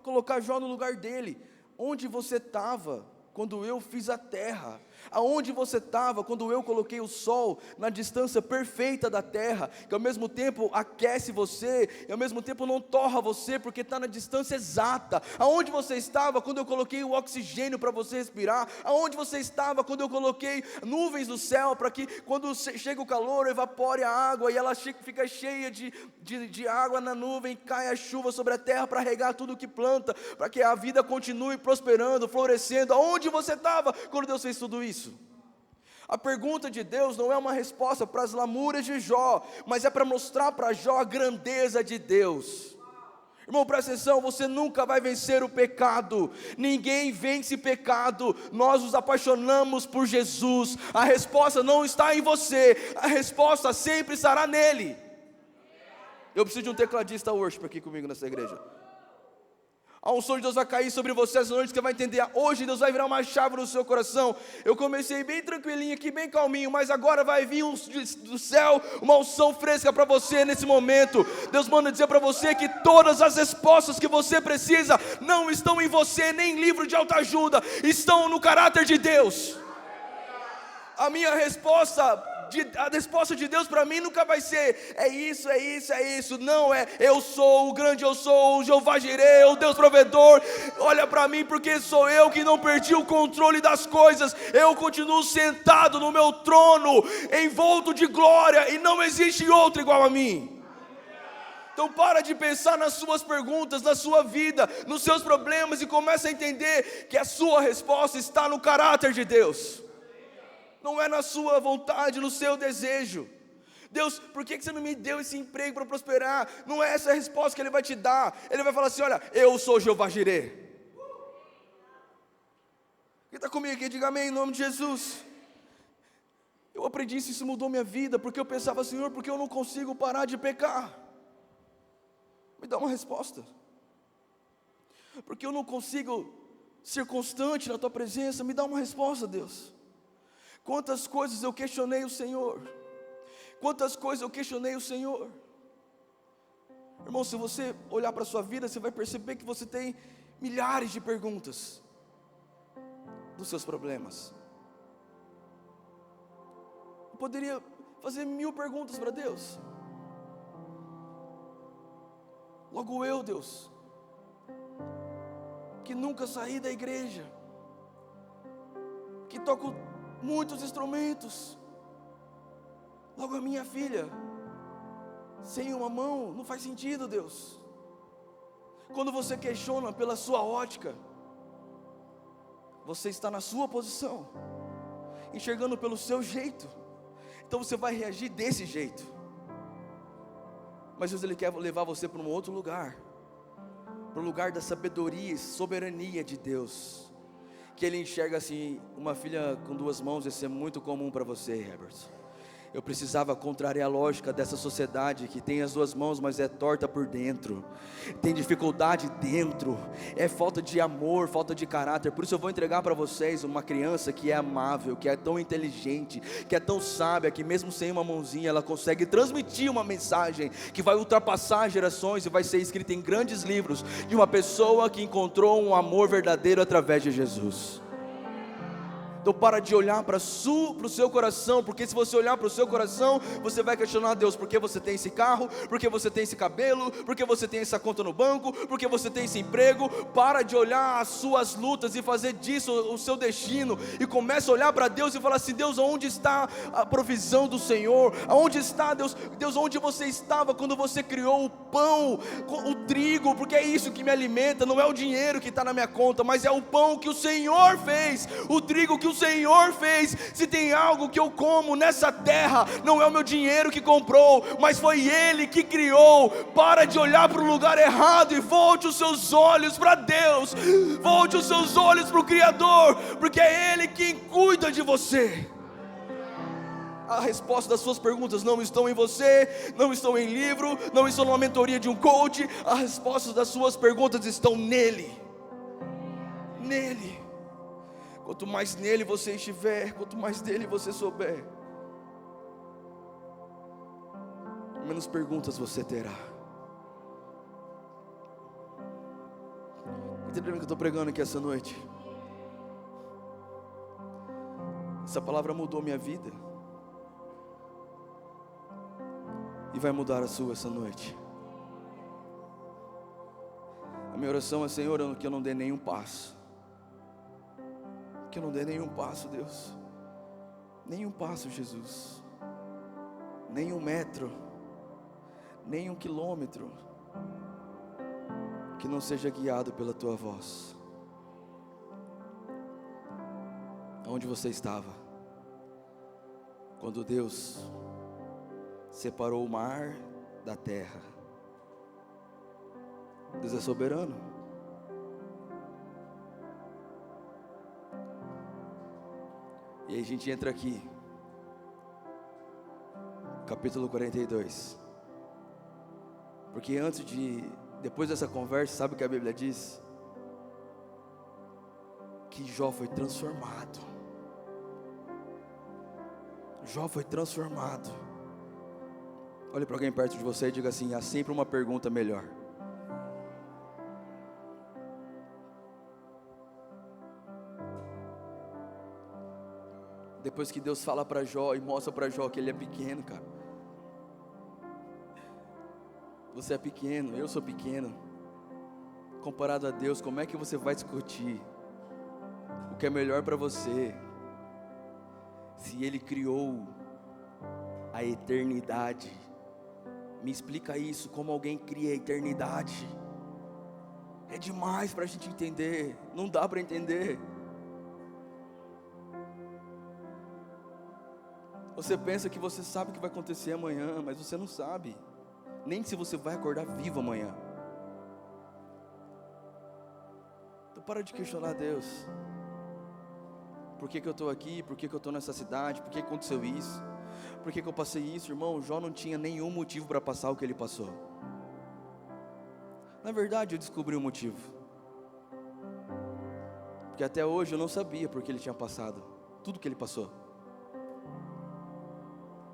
colocar Jó no lugar dele. Onde você estava quando eu fiz a terra? Aonde você estava quando eu coloquei o sol na distância perfeita da terra, que ao mesmo tempo aquece você, e ao mesmo tempo não torra você, porque está na distância exata? Aonde você estava quando eu coloquei o oxigênio para você respirar? Aonde você estava quando eu coloquei nuvens no céu, para que quando chega o calor, evapore a água, e ela fica cheia de água na nuvem, cai a chuva sobre a terra, para regar tudo que planta, para que a vida continue prosperando, florescendo? Aonde você estava quando Deus fez tudo isso? A pergunta de Deus não é uma resposta para as lamúrias de Jó, mas é para mostrar para Jó a grandeza de Deus. Irmão, presta atenção, você nunca vai vencer o pecado, ninguém vence pecado, nós nos apaixonamos por Jesus. A resposta não está em você, a resposta sempre estará nele. Eu preciso de um tecladista worship aqui comigo nessa igreja. A unção de Deus vai cair sobre você essa noite, você vai entender. Hoje Deus vai virar uma chave no seu coração. Eu comecei bem tranquilinho aqui, bem calminho, mas agora vai vir do céu uma unção fresca para você nesse momento. Deus manda dizer para você que todas as respostas que você precisa não estão em você, nem em livro de autoajuda, estão no caráter de Deus. A resposta de Deus para mim nunca vai ser: é isso, é isso, é isso. Não, é: eu sou o grande, eu sou o Jeová Jireh, o Deus provedor. Olha para mim, porque sou eu que não perdi o controle das coisas. Eu continuo sentado no meu trono, envolto de glória, e não existe outro igual a mim. Então para de pensar nas suas perguntas, na sua vida, nos seus problemas, e começa a entender que a sua resposta está no caráter de Deus. Não é na sua vontade, no seu desejo. Deus, por que você não me deu esse emprego para prosperar? Não é essa a resposta que Ele vai te dar. Ele vai falar assim: olha, eu sou Jeová Jireh. Quem está comigo aqui, diga amém em nome de Jesus. Eu aprendi isso mudou minha vida, porque eu pensava: Senhor, por que eu não consigo parar de pecar? Me dá uma resposta. Porque eu não consigo ser constante na Tua presença? Me dá uma resposta, Deus. Quantas coisas eu questionei o Senhor, quantas coisas eu questionei o Senhor. Irmão, se você olhar para a sua vida, você vai perceber que você tem milhares de perguntas dos seus problemas. Eu poderia fazer 1000 perguntas para Deus. Logo eu, Deus, que nunca saí da igreja, que toco muitos instrumentos. Logo a minha filha, sem uma mão, não faz sentido, Deus. Quando você questiona pela sua ótica, você está na sua posição, enxergando pelo seu jeito, então você vai reagir desse jeito. Mas Deus, Ele quer levar você para um outro lugar, para o lugar da sabedoria e soberania de Deus, que Ele enxerga assim: uma filha com 2 mãos, isso é muito comum para você, Herbert. Eu precisava contrariar a lógica dessa sociedade que tem as 2 mãos, mas é torta por dentro, tem dificuldade dentro, é falta de amor, falta de caráter. Por isso eu vou entregar para vocês uma criança que é amável, que é tão inteligente, que é tão sábia, que mesmo sem uma mãozinha ela consegue transmitir uma mensagem que vai ultrapassar gerações e vai ser escrita em grandes livros, de uma pessoa que encontrou um amor verdadeiro através de Jesus. Então para de olhar para o seu coração, porque se você olhar para o seu coração, você vai questionar: Deus, por que você tem esse carro? Por que você tem esse cabelo? Por que você tem essa conta no banco? Por que você tem esse emprego? Para de olhar as suas lutas e fazer disso o seu destino, e começa a olhar para Deus e falar assim: Deus, onde está a provisão do Senhor? Aonde está, Deus, onde você estava quando você criou o pão, o trigo? Porque é isso que me alimenta, não é o dinheiro que está na minha conta, mas é o pão que o Senhor fez, o trigo que o Senhor fez. Se tem algo que eu como nessa terra, não é o meu dinheiro que comprou, mas foi Ele que criou. Para de olhar para o lugar errado e volte os seus olhos para Deus, volte os seus olhos para o Criador, porque é Ele quem cuida de você. A resposta das suas perguntas não estão em você, não estão em livro, não estão numa mentoria de um coach. As respostas das suas perguntas estão nele. Nele. Quanto mais nele você estiver, quanto mais dele você souber, menos perguntas você terá. Entendendo o que eu estou pregando aqui essa noite? Essa palavra mudou minha vida. E vai mudar a sua essa noite. A minha oração é, Senhor, que eu não dê nenhum passo. Que eu não dê nenhum passo, Deus. Nenhum passo, Jesus. Nem 1 metro. Nem 1 quilômetro. Que não seja guiado pela Tua voz. Onde você estava? Quando Deus separou o mar da terra. Deus é soberano. E aí a gente entra aqui, capítulo 42. Porque depois dessa conversa, sabe o que a Bíblia diz? Que Jó foi transformado. Jó foi transformado. Olhe para alguém perto de você e diga assim: há sempre uma pergunta melhor. Depois que Deus fala para Jó e mostra para Jó que ele é pequeno, cara. Você é pequeno, eu sou pequeno. Comparado a Deus, como é que você vai discutir o que é melhor para você? Se Ele criou a eternidade. Me explica isso, como alguém cria a eternidade. É demais para a gente entender, não dá para entender. Você pensa que você sabe o que vai acontecer amanhã, mas você não sabe, nem se você vai acordar vivo amanhã. Então para de questionar Deus. Por que eu estou aqui? Por que eu estou nessa cidade? Por que aconteceu isso? Por que eu passei isso? Irmão, Jó não tinha nenhum motivo para passar o que ele passou. Na verdade eu descobri o motivo. Porque até hoje eu não sabia por que ele tinha passado tudo que ele passou.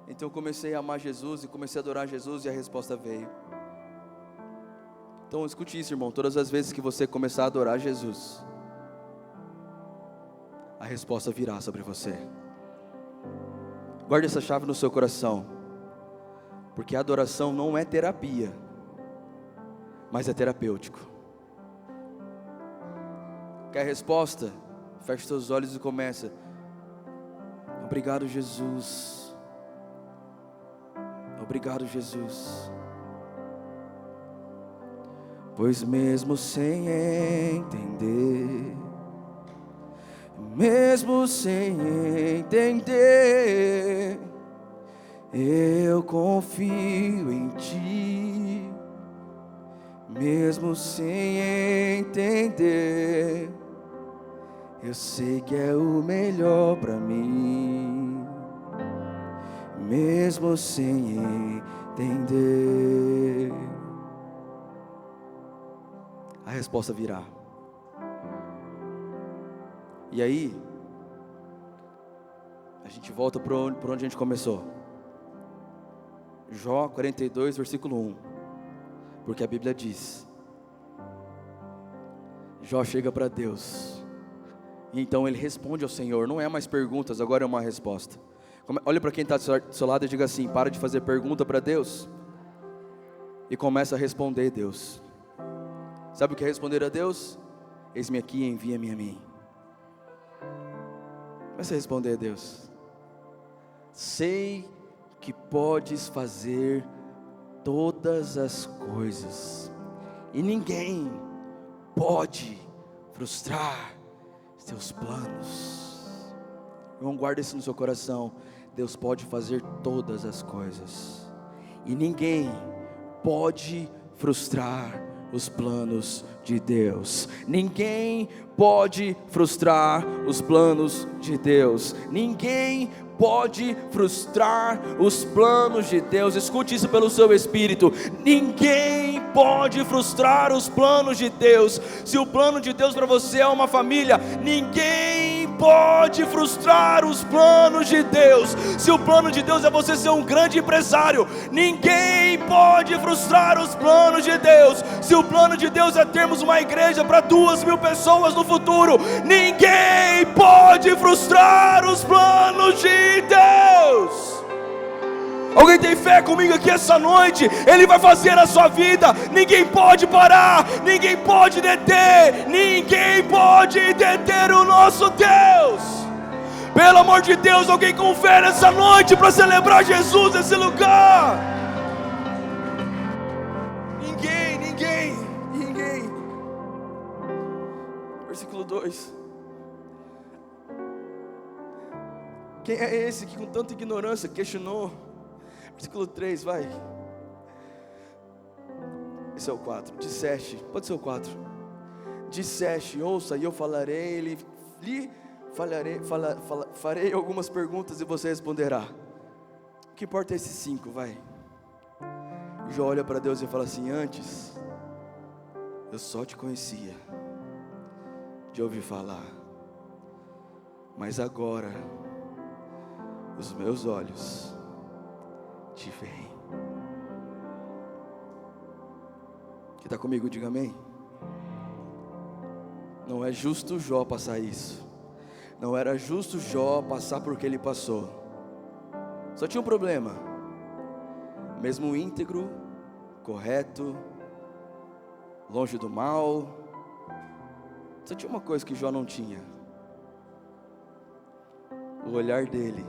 Então eu comecei a amar Jesus e comecei a adorar Jesus e a resposta veio. Então escute isso, irmão. Todas as vezes que você começar a adorar Jesus, a resposta virá sobre você. Guarde essa chave no seu coração. Porque a adoração não é terapia, mas é terapêutico. Quer a resposta? Feche seus olhos e começa. Obrigado, Jesus. Obrigado, Jesus. Pois mesmo sem entender, mesmo sem entender, eu confio em Ti. Mesmo sem entender, eu sei que é o melhor para mim. Mesmo sem entender, a resposta virá. E aí, a gente volta para onde a gente começou. Jó 42, versículo 1. Porque a Bíblia diz: Jó chega para Deus, e então ele responde ao Senhor. Não é mais perguntas, agora é uma resposta. Olha para quem está do seu lado e diga assim: para de fazer pergunta para Deus e começa a responder Deus. Sabe o que é responder a Deus? Eis-me aqui, envia-me a mim. Começa a responder a Deus. Sei que podes fazer todas as coisas, e ninguém pode frustrar teus planos. Irmão, guarda isso no seu coração. Deus pode fazer todas as coisas, e ninguém pode frustrar os planos de Deus. Ninguém pode frustrar os planos de Deus. Ninguém pode frustrar os planos de Deus. Escute isso pelo seu espírito: ninguém pode frustrar os planos de Deus. Se o plano de Deus para você é uma família, ninguém pode frustrar os planos de Deus. Se o plano de Deus é você ser um grande empresário, ninguém pode frustrar os planos de Deus. Se o plano de Deus é termos uma igreja para 2.000 pessoas no futuro, ninguém pode frustrar os planos de Deus. Alguém tem fé comigo aqui essa noite? Ele vai fazer a sua vida. Ninguém pode parar, ninguém pode deter, ninguém pode deter o nosso Deus. Pelo amor de Deus, alguém com fé nessa noite para celebrar Jesus nesse lugar. Ninguém. Versículo 2. Quem é esse que com tanta ignorância questionou? Versículo 3, vai. Esse é o 4. Disseste, pode ser o 4. Disseste, ouça e eu falarei, farei algumas perguntas e você responderá. O que importa é esses 5, vai. Jó olha para Deus e fala assim: antes eu só te conhecia de ouvir falar, mas agora os meus olhos te veem. Quem está comigo, diga amém. Não é justo Jó passar isso. Não era justo Jó passar por que ele passou. Só tinha um problema. Mesmo íntegro, correto, longe do mal, só tinha uma coisa que Jó não tinha: o olhar dele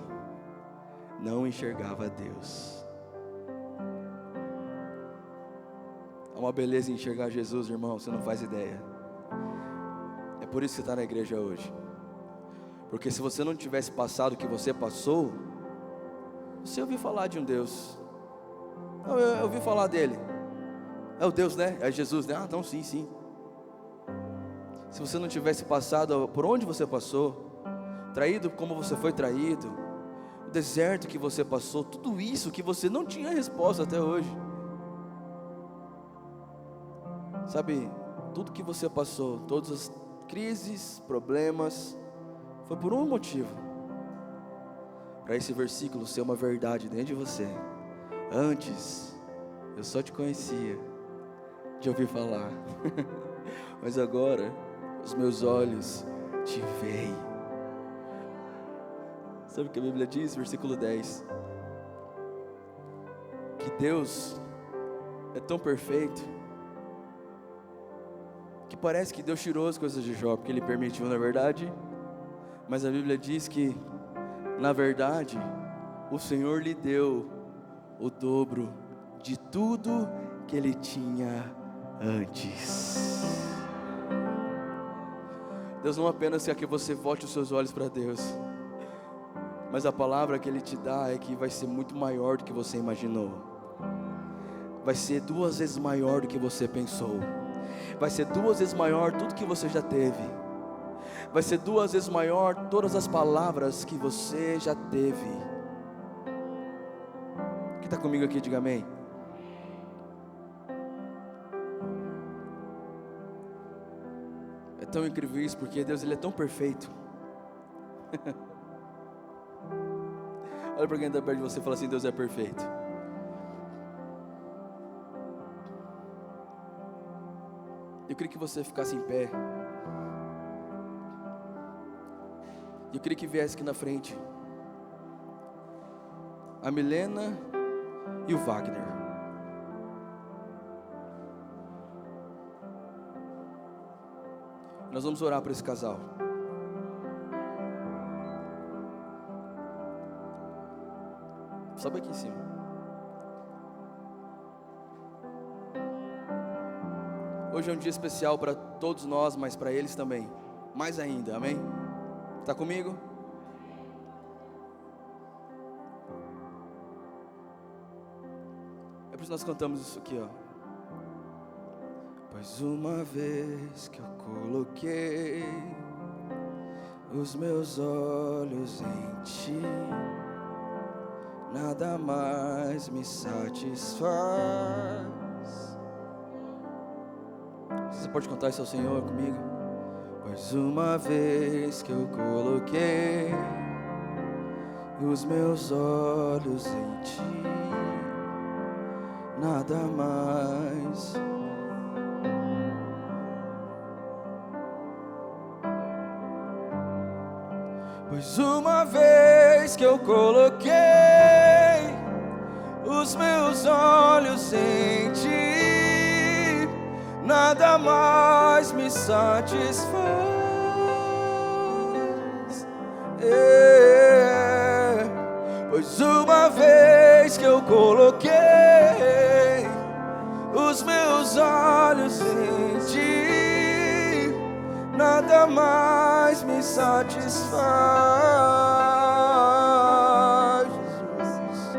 não enxergava Deus. Há uma beleza em enxergar Jesus, irmão, você não faz ideia. É por isso que você está na igreja hoje. Porque se você não tivesse passado o que você passou, você ouviu falar de um Deus. Não, eu ouvi falar dele. É o Deus, né? É Jesus, né? Ah, não, sim. Se você não tivesse passado por onde você passou, traído como você foi traído, o deserto que você passou, tudo isso que você não tinha resposta até hoje. Sabe, tudo que você passou, todas as crises, problemas, foi por um motivo: para esse versículo ser uma verdade dentro de você. Antes eu só te conhecia de ouvir falar, mas agora os meus olhos te veem. Sabe o que a Bíblia diz? Versículo 10: que Deus é tão perfeito que parece que Deus tirou as coisas de Jó porque Ele permitiu, na verdade. Mas a Bíblia diz que, na verdade, o Senhor lhe deu o dobro de tudo que ele tinha antes. Deus não apenas quer que você volte os seus olhos para Deus, mas a palavra que Ele te dá é que vai ser muito maior do que você imaginou. Vai ser 2 vezes maior do que você pensou. Vai ser 2 vezes maior tudo que você já teve. Vai ser 2 vezes maior todas as palavras que você já teve. Quem está comigo aqui, diga amém. É tão incrível isso, porque Deus, Ele é tão perfeito. Olha para quem está perto de você e fala assim: Deus é perfeito. Eu queria que você ficasse em pé. Eu queria que viesse aqui na frente a Milena e o Wagner. Nós vamos orar por esse casal. Sobe aqui em cima. Hoje é um dia especial para todos nós, mas para eles também, mais ainda, amém? Está comigo? É por isso que nós cantamos isso aqui, ó. Pois uma vez que eu coloquei os meus olhos em ti, nada mais me satisfaz. Você pode cantar isso ao Senhor comigo? Pois uma vez que eu coloquei os meus olhos em ti, nada mais. Pois uma vez que eu coloquei os meus olhos em ti, nada mais me satisfaz. Pois uma vez que eu coloquei os meus olhos em ti, nada mais me satisfaz. Jesus.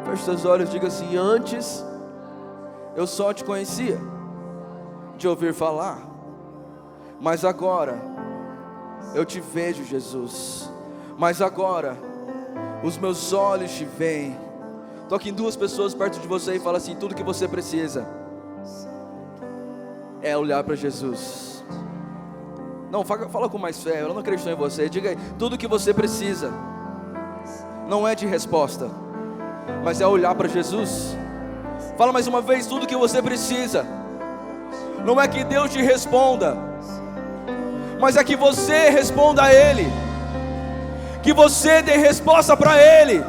Feche seus olhos e diga assim: antes eu só te conhecia de ouvir falar, mas agora eu te vejo, Jesus. Mas agora os meus olhos te veem. Toque em duas pessoas perto de você e fala assim: tudo que você precisa é olhar para Jesus. Não, fala com mais fé, eu não acredito em você. Diga aí, tudo que você precisa não é de resposta, mas é olhar para Jesus. Fala mais uma vez, tudo que você precisa não é que Deus te responda, mas é que você responda a Ele, que você dê resposta para Ele.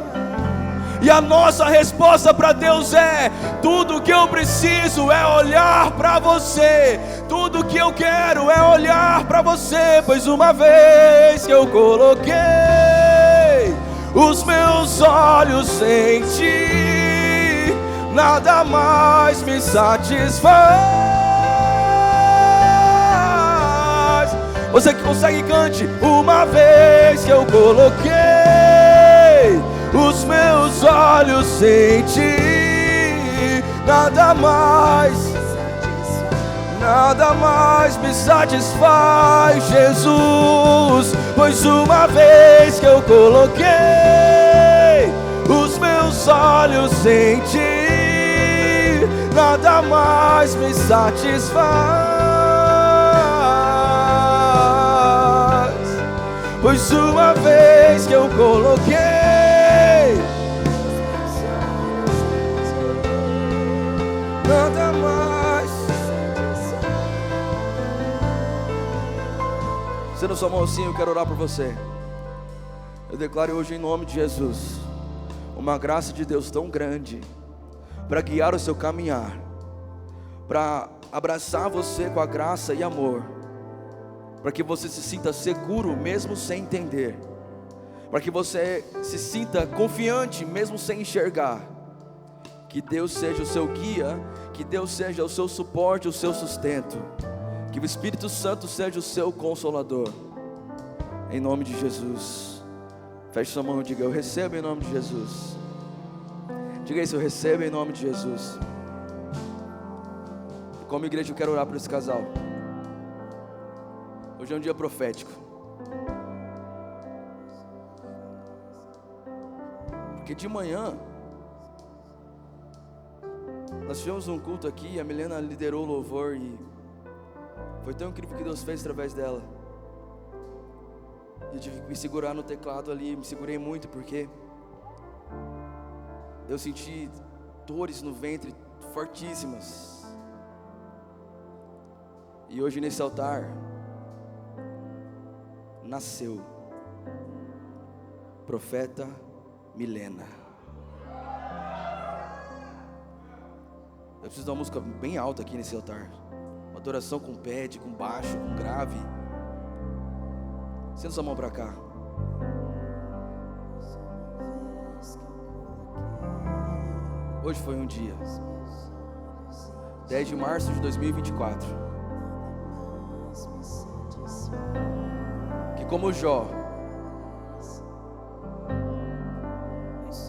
E a nossa resposta para Deus é: tudo que eu preciso é olhar para você, tudo que eu quero é olhar para você. Pois uma vez que eu coloquei os meus olhos em ti, nada mais me satisfaz. Você que consegue, cante: uma vez que eu coloquei os meus olhos em ti, nada mais me satisfaz, Jesus. Pois uma vez que eu coloquei os meus olhos em ti, nada mais me satisfaz. Pois uma vez que eu coloquei nada mais. Você na sua mão assim, eu quero orar por você. Eu declaro hoje em nome de Jesus uma graça de Deus tão grande para guiar o seu caminhar, para abraçar você com a graça e amor, para que você se sinta seguro mesmo sem entender, para que você se sinta confiante mesmo sem enxergar. Que Deus seja o seu guia, que Deus seja o seu suporte, o seu sustento, que o Espírito Santo seja o seu consolador, em nome de Jesus. Feche sua mão e diga: eu recebo em nome de Jesus. Diga isso: eu recebo em nome de Jesus. Como igreja eu quero orar por esse casal. Hoje é um dia profético, porque de manhã nós tivemos um culto aqui e a Milena liderou o louvor e foi tão incrível o que Deus fez através dela. Eu tive que me segurar no teclado ali, me segurei muito porque eu senti dores no ventre fortíssimas. E hoje nesse altar nasceu profeta Milena. Eu preciso de uma música bem alta aqui nesse altar. Uma adoração com pad, com baixo, com grave. Senta sua mão para cá. Hoje foi um dia 10 de março de 2024 que, como Jó,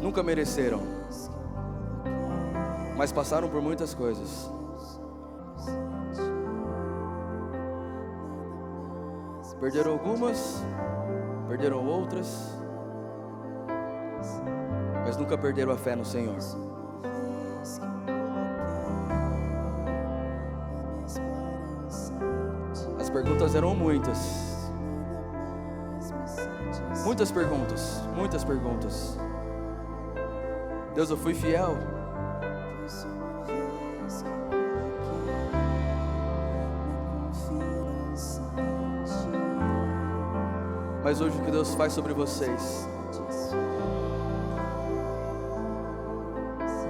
nunca mereceram, mas passaram por muitas coisas. Perderam algumas, perderam outras, mas nunca perderam a fé no Senhor. As perguntas eram muitas. Muitas perguntas, muitas perguntas. Deus, eu fui fiel. Mas hoje o que Deus faz sobre vocês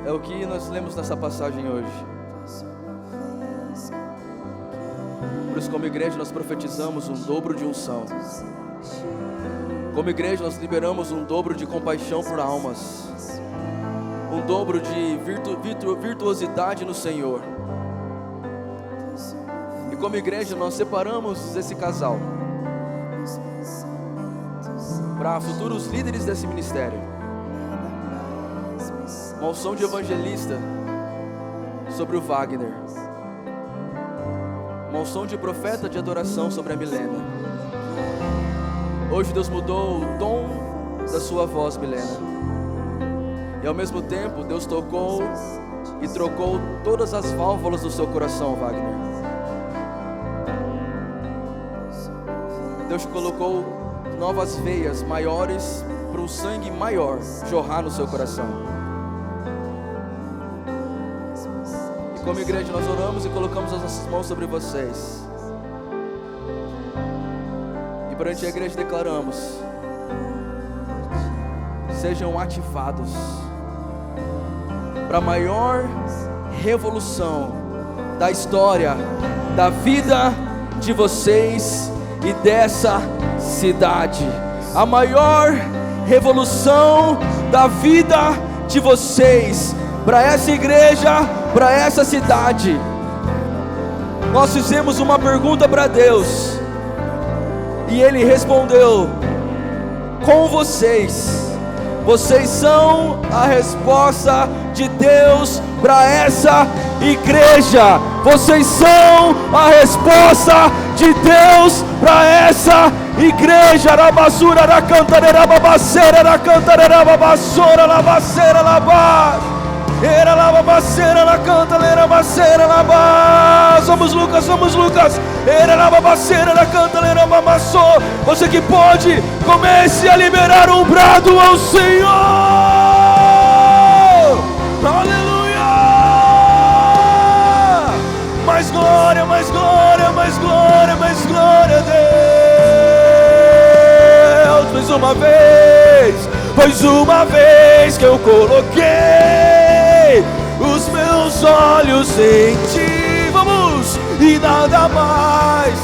é o que nós lemos nessa passagem hoje. Por isso, como igreja, nós profetizamos um dobro de unção. Como igreja, nós liberamos um dobro de compaixão por almas, um dobro de virtuosidade no Senhor. E como igreja, nós separamos esse casal para futuros líderes desse ministério. Uma unção de evangelista sobre o Wagner. Uma unção de profeta de adoração sobre a Milena. Hoje Deus mudou o tom da sua voz, Milena. E ao mesmo tempo Deus tocou e trocou todas as válvulas do seu coração, Wagner. Deus colocou novas veias maiores para um sangue maior jorrar no seu coração. E como igreja nós oramos e colocamos as nossas mãos sobre vocês. E perante a igreja declaramos: sejam ativados para a maior revolução da história, da vida de vocês e dessa cidade. A maior revolução da vida de vocês, para essa igreja, para essa cidade. Nós fizemos uma pergunta para Deus e Ele respondeu: com vocês. Vocês são a resposta de Deus para essa igreja. Vocês são a resposta de Deus para essa igreja. Rabasura da cantarera babaceira da cantarera babassora labaceira labá. Era labaceira na cantarera babaceira labá. Somos Lucas. Era labaceira na cantarera babassou. Você que pode, comece a liberar um brado ao Senhor. Aleluia! Mais glória, mais glória, mais glória, mais glória a Deus. Pois uma vez que eu coloquei os meus olhos em Ti, vamos, e nada mais